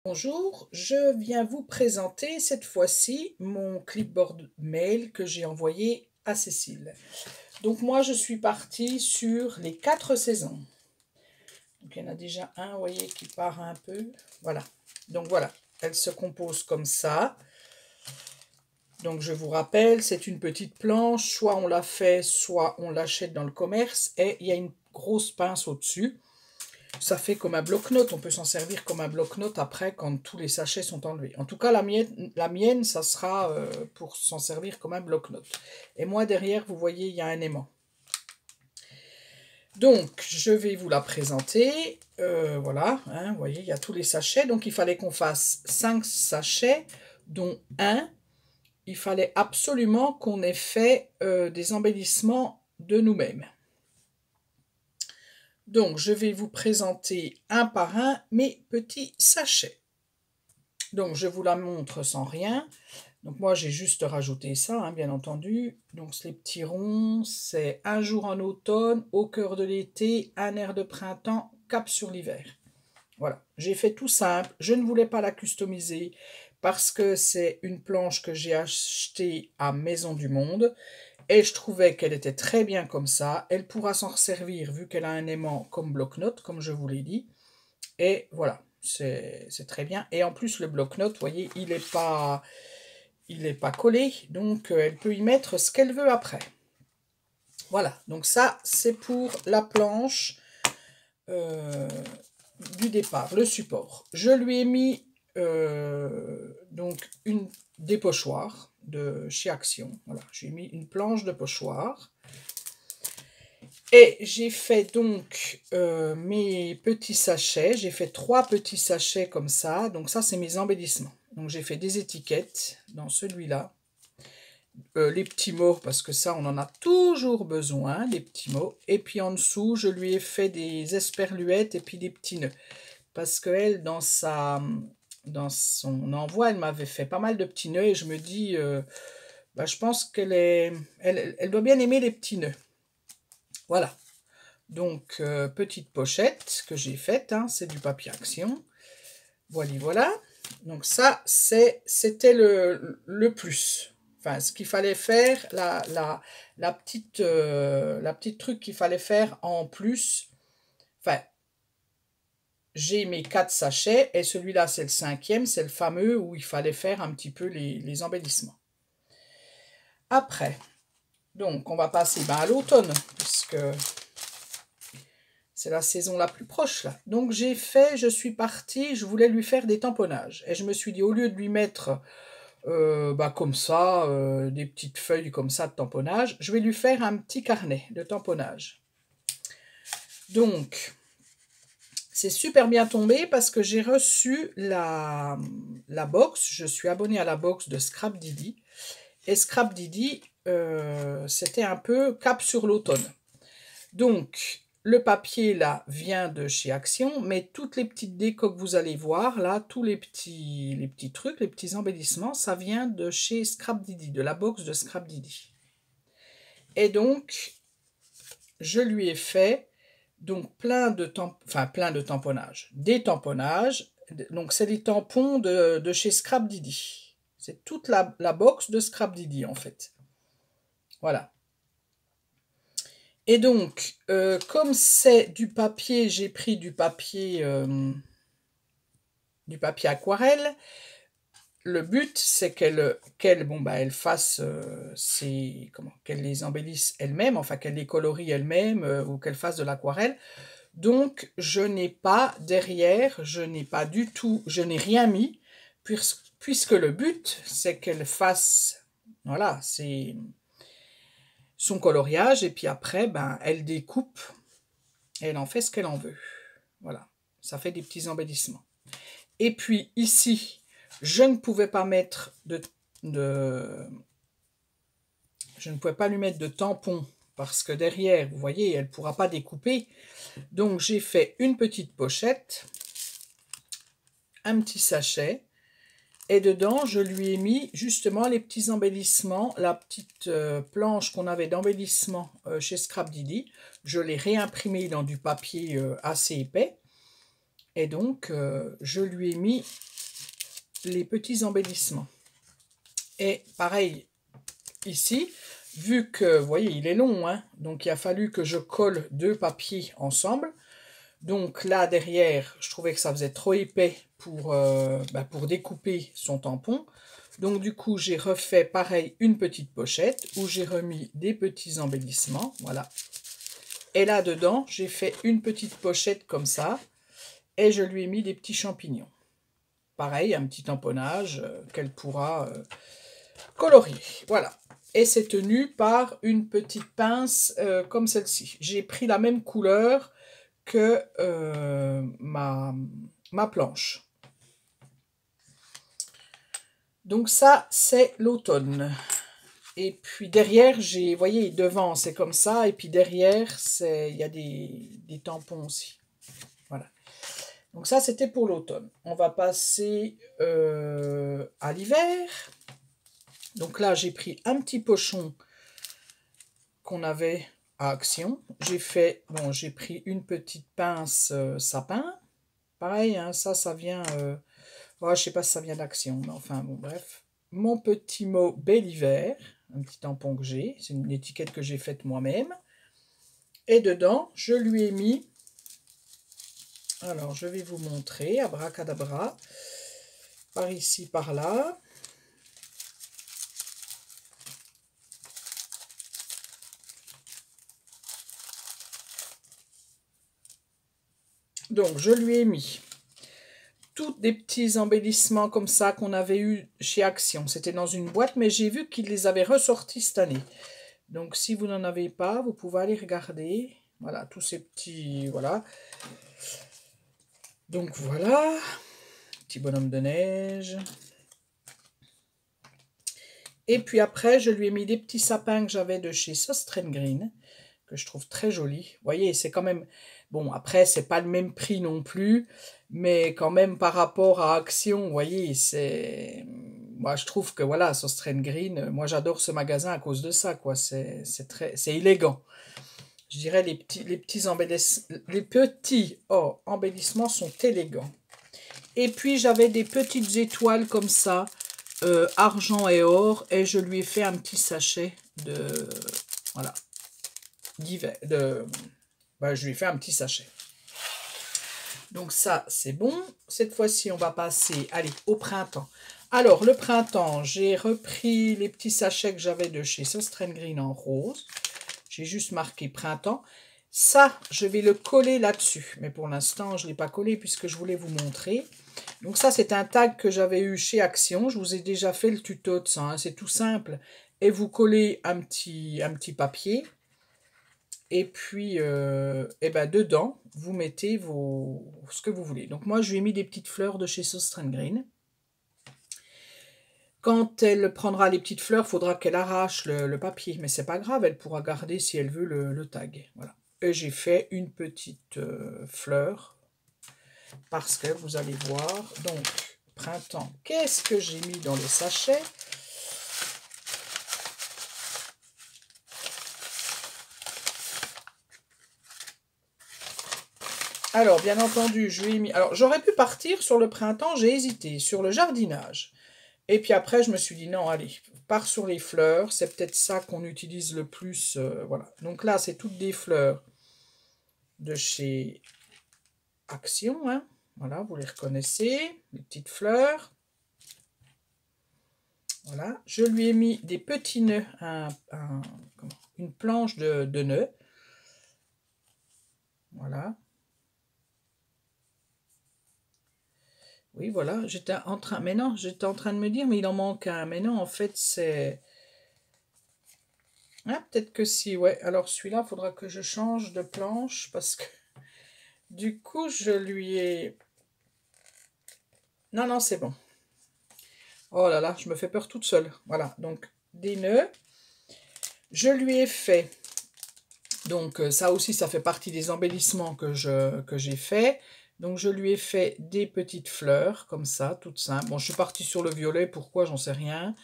Bonjour, je viens vous présenter cette fois-ci mon clipboard mail que j'ai envoyé à Cécile. Donc moi je suis partie sur les 4 saisons. Donc il y en a déjà un, vous voyez, qui part un peu. Voilà. Donc voilà, elle se compose comme ça. Donc je vous rappelle, c'est une petite planche, soit on la fait, soit on l'achète dans le commerce. Et il y a une grosse pince au-dessus. Ça fait comme un bloc-notes, on peut s'en servir comme un bloc-notes après quand tous les sachets sont enlevés. En tout cas, la mienne ça sera pour s'en servir comme un bloc-notes. Et moi, derrière, vous voyez, il y a un aimant. Donc, je vais vous la présenter. Voilà, hein, vous voyez, il y a tous les sachets. Donc, il fallait qu'on fasse 5 sachets, dont un. Il fallait absolument qu'on ait fait des embellissements de nous-mêmes. Donc, je vais vous présenter un par un mes petits sachets. Donc, je vous la montre sans rien. Donc, moi, j'ai juste rajouté ça, hein, bien entendu. Donc, les petits ronds, c'est un jour en automne, au cœur de l'été, un air de printemps, cap sur l'hiver. Voilà, j'ai fait tout simple. Je ne voulais pas la customiser parce que c'est une planche que j'ai achetée à Maison du Monde. Et je trouvais qu'elle était très bien comme ça. Elle pourra s'en servir vu qu'elle a un aimant comme bloc-notes, comme je vous l'ai dit. Et voilà, c'est très bien. Et en plus, le bloc-notes, vous voyez, il n'est pas collé. Donc, elle peut y mettre ce qu'elle veut après. Voilà, donc ça, c'est pour la planche du départ, le support. Je lui ai mis donc des pochoirs de chez Action. Voilà, j'ai mis une planche de pochoir. Et j'ai fait donc mes petits sachets. J'ai fait 3 petits sachets comme ça. Donc ça, c'est mes embellissements. Donc j'ai fait des étiquettes dans celui-là. Les petits mots, parce que ça, on en a toujours besoin, les petits mots. Et puis en dessous, je lui ai fait des esperluettes et puis des petits nœuds. Parce qu'elle, dans son envoi, elle m'avait fait pas mal de petits nœuds. Et je me dis, je pense elle doit bien aimer les petits nœuds. Voilà. Donc, petite pochette que j'ai faite, hein, c'est du papier Action. Voilà. Donc ça, c'était le plus. Enfin, ce qu'il fallait faire, la petite truc qu'il fallait faire en plus. Enfin, j'ai mes 4 sachets et celui-là, c'est le 5e, c'est le fameux où il fallait faire un petit peu les embellissements. Après, donc, on va passer à l'automne, puisque c'est la saison la plus proche, là. Donc, je suis partie, je voulais lui faire des tamponnages. Et je me suis dit, au lieu de lui mettre, comme ça, des petites feuilles comme ça de tamponnage, je vais lui faire un petit carnet de tamponnage. Donc, c'est super bien tombé parce que j'ai reçu la box. Je suis abonnée à la box de Scrap Didi. Et Scrap Didi, c'était un peu cap sur l'automne. Donc, le papier, là, vient de chez Action, mais toutes les petites décos que vous allez voir, là, tous les petits trucs, les petits embellissements, ça vient de chez Scrap Didi, de la box de Scrap Didi. Et donc, je lui ai fait donc plein de tamponnages. Des tamponnages, donc c'est des tampons de chez Scrap Didi. C'est toute la box de Scrap Didi, en fait. Voilà. Et donc, comme c'est du papier, j'ai pris du papier aquarelle. Le but, c'est qu'elle fasse qu'elle les embellisse elle-même, enfin qu'elle les colorie elle-même ou qu'elle fasse de l'aquarelle. Donc, je n'ai pas derrière, je n'ai rien mis, puisque le but, c'est qu'elle fasse, voilà, c'est son coloriage, et puis après, elle découpe, et elle en fait ce qu'elle en veut. Voilà, ça fait des petits embellissements. Et puis ici, je ne pouvais pas mettre je ne pouvais pas lui mettre de tampon, parce que derrière, vous voyez, elle ne pourra pas découper. Donc j'ai fait une petite pochette, un petit sachet, et dedans, je lui ai mis justement les petits embellissements, la petite planche qu'on avait d'embellissement chez Scrap Didi. Je l'ai réimprimée dans du papier assez épais. Et donc, je lui ai mis les petits embellissements. Et pareil, ici, vu que, vous voyez, il est long, hein, donc il a fallu que je colle 2 papiers ensemble. Donc là, derrière, je trouvais que ça faisait trop épais pour découper son tampon. Donc du coup, j'ai refait pareil une petite pochette où j'ai remis des petits embellissements, voilà. Et là-dedans, j'ai fait une petite pochette comme ça et je lui ai mis des petits champignons. Pareil, un petit tamponnage qu'elle pourra colorier, voilà. Et c'est tenu par une petite pince comme celle-ci. J'ai pris la même couleur que ma planche. Donc ça, c'est l'automne. Et puis derrière, vous voyez, devant, c'est comme ça. Et puis derrière, il y a des tampons aussi. Voilà. Donc ça, c'était pour l'automne. On va passer à l'hiver. Donc là, j'ai pris un petit pochon qu'on avait à Action. J'ai pris une petite pince sapin. Pareil, hein, ça vient... je sais pas si ça vient d'Action, mais enfin, bon, bref. Mon petit mot Bel Hiver, un petit tampon que j'ai. C'est une étiquette que j'ai faite moi-même. Et dedans, je lui ai mis... Alors, je vais vous montrer, abracadabra. Par ici, par là. Donc, je lui ai mis tous des petits embellissements comme ça qu'on avait eu chez Action. C'était dans une boîte, mais j'ai vu qu'ils les avaient ressortis cette année. Donc, si vous n'en avez pas, vous pouvez aller regarder. Voilà, tous ces petits... Voilà. Donc, voilà. Petit bonhomme de neige. Et puis après, je lui ai mis des petits sapins que j'avais de chez Sostrand Green, que je trouve très jolis. Vous voyez, c'est quand même... Bon, après, c'est pas le même prix non plus, mais quand même par rapport à Action, vous voyez, c'est... Moi, je trouve que, voilà, Sostrand Green, moi, j'adore ce magasin à cause de ça, quoi. C'est élégant. Je dirais les petits embellissements sont élégants. Et puis, j'avais des petites étoiles comme ça, argent et or, et je lui ai fait un petit sachet de... Voilà. d'hiver, je lui ai fait un petit sachet. Donc ça, c'est bon. Cette fois-ci, on va passer, allez, au printemps. Alors, le printemps, j'ai repris les petits sachets que j'avais de chez Sostrand Green en rose. J'ai juste marqué printemps. Ça, je vais le coller là-dessus. Mais pour l'instant, je ne l'ai pas collé puisque je voulais vous montrer. Donc ça, c'est un tag que j'avais eu chez Action. Je vous ai déjà fait le tuto de ça, hein. C'est tout simple. Et vous collez un petit papier. Et puis, dedans, vous mettez ce que vous voulez. Donc moi, je lui ai mis des petites fleurs de chez Sostrand Green. Quand elle prendra les petites fleurs, il faudra qu'elle arrache le papier. Mais c'est pas grave, elle pourra garder si elle veut le tag. Voilà. Et j'ai fait une petite fleur. Parce que vous allez voir, donc, printemps, qu'est-ce que j'ai mis dans le sachet ? Alors, bien entendu, je lui ai mis... Alors, j'aurais pu partir sur le printemps, j'ai hésité, sur le jardinage. Et puis après, je me suis dit, non, allez, pars sur les fleurs, c'est peut-être ça qu'on utilise le plus, voilà. Donc là, c'est toutes des fleurs de chez Action, hein. Voilà, vous les reconnaissez, les petites fleurs. Voilà, je lui ai mis des petits nœuds, une planche de nœuds. Voilà. Oui, voilà, j'étais en train de me dire, mais il en manque un. Mais non, en fait, c'est... Ah, peut-être que si, ouais. Alors, celui-là, il faudra que je change de planche, parce que, du coup, je lui ai... Non, c'est bon. Oh là là, je me fais peur toute seule. Voilà, donc, des nœuds. Je lui ai fait... Donc, ça aussi, ça fait partie des embellissements que j'ai fait. Donc, je lui ai fait des petites fleurs, comme ça, toutes simples. Bon, je suis partie sur le violet, pourquoi, j'en sais rien.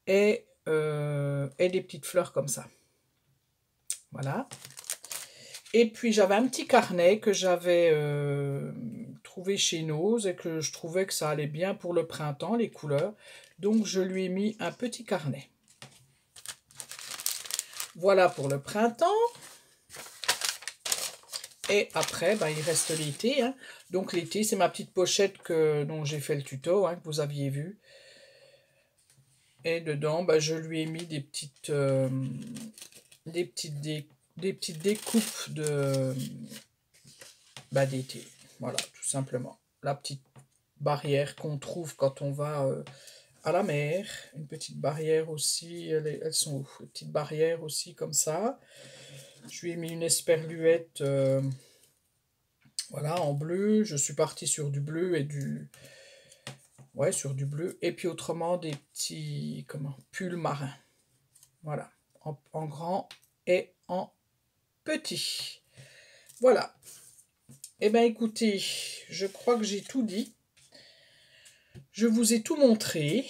Et des petites fleurs comme ça. Voilà. Et puis, j'avais un petit carnet que j'avais trouvé chez Nose et que je trouvais que ça allait bien pour le printemps, les couleurs. Donc je lui ai mis un petit carnet. Voilà pour le printemps. Et après, ben, il reste l'été. Hein. Donc l'été, c'est ma petite pochette dont j'ai fait le tuto, hein, que vous aviez vu. Et dedans, ben, je lui ai mis des petites découpes d'été. Voilà, tout simplement. La petite barrière qu'on trouve quand on va à la mer. Une petite barrière aussi. Elles sont où? Une petite barrière aussi comme ça. Je lui ai mis une esperluette voilà, en bleu. Je suis parti sur du bleu et du... Ouais, sur du bleu. Et puis autrement, des petits pulls marins. Voilà, en grand et en petit. Voilà. Eh bien, écoutez, je crois que j'ai tout dit. Je vous ai tout montré.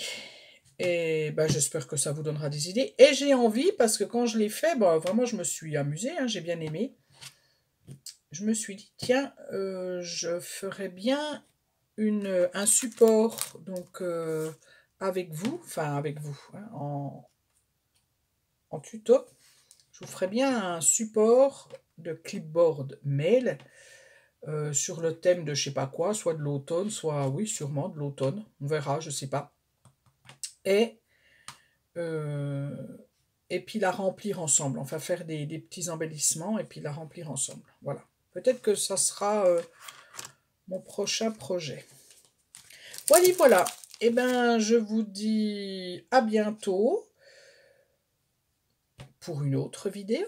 Et ben, j'espère que ça vous donnera des idées. Et j'ai envie, parce que quand je l'ai fait, ben, vraiment, je me suis amusée. Hein, j'ai bien aimé. Je me suis dit, tiens, je ferais bien un support donc avec vous, hein, en tuto. Je vous ferai bien un support de clipboard mail sur le thème de je sais pas quoi, soit de l'automne, soit, oui, sûrement de l'automne. On verra, je sais pas. Et, et puis la remplir ensemble. Enfin, faire des petits embellissements et puis la remplir ensemble. Voilà. Peut-être que ça sera mon prochain projet. Voilà, voilà. Eh bien, je vous dis à bientôt pour une autre vidéo.